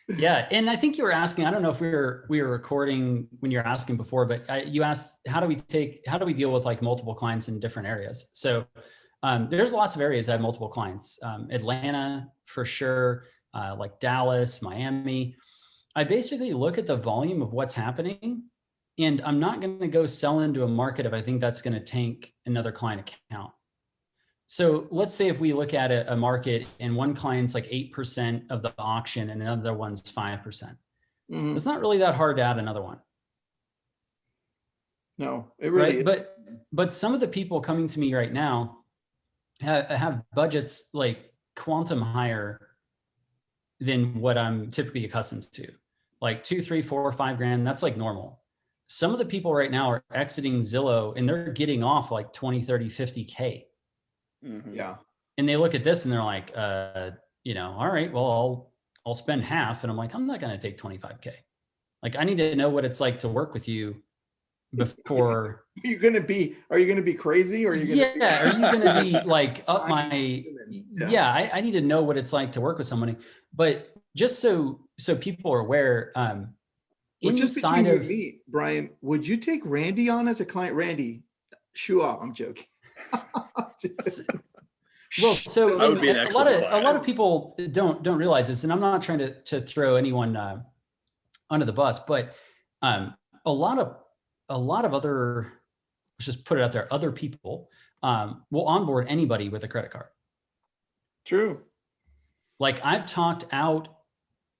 Yeah. And I think you were asking, I don't know if we were recording when you were asking before, but you asked, how do we deal with like multiple clients in different areas? So there's lots of areas that have multiple clients. Atlanta for sure, like Dallas, Miami. I basically look at the volume of what's happening, and I'm not going to go sell into a market if I think that's going to tank another client account. So let's say if we look at a market and one client's like 8% of the auction and another one's 5%. It's not really that hard to add another one. No, it really right? is. But some of the people coming to me right now have budgets like quantum higher than what I'm typically accustomed to. Like 2, 3, 4, 5 grand, that's like normal. Some of the people right now are exiting Zillow and they're getting off like 20, 30, 50K. Yeah. And they look at this and they're like, all right, well, I'll spend half. And I'm like, I'm not going to take 25K. Like, I need to know what it's like to work with you before. Are you going to be crazy? Or are you going to are you going to be like up my, I need to know what it's like to work with somebody. But just so people are aware, just between you and me, Brian, would you take Randy on as a client? Randy, shoe off. I'm joking. Well, so a lot of people don't realize this, and I'm not trying to throw anyone under the bus, but a lot of other, let's just put it out there, other people will onboard anybody with a credit card. True. Like I've talked out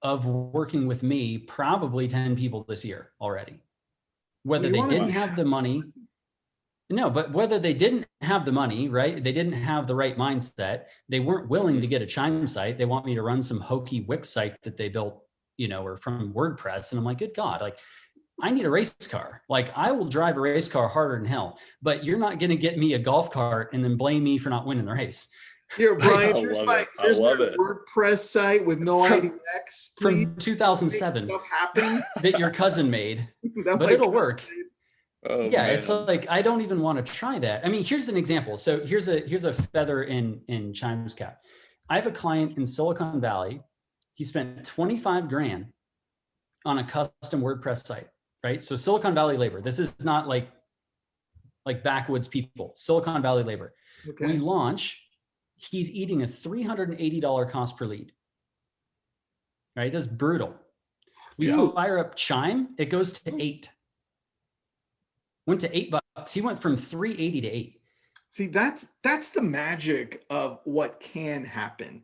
of working with me probably 10 people this year already, whether they didn't have the money. No, but whether they didn't have the money, right? They didn't have the right mindset. They weren't willing to get a Chime site. They want me to run some hokey Wix site that they built, or from WordPress. And I'm like, good God, like I need a race car. Like I will drive a race car harder than hell, but you're not going to get me a golf cart and then blame me for not winning the race. Here, Brian, here's my WordPress site with no IDX. From 2007 that your cousin made, but it'll work. Oh, yeah, man. It's like, I don't even want to try that. I mean, here's an example. So here's a feather in Chime's cap. I have a client in Silicon Valley. He spent 25 grand on a custom WordPress site, right? So Silicon Valley labor. This is not like backwoods people, Silicon Valley labor. Okay. We launch, he's eating a $380 cost per lead, right? That's brutal. We fire up Chime, it goes to 8. Went to $8. He went from 380 to 8. See, that's the magic of what can happen.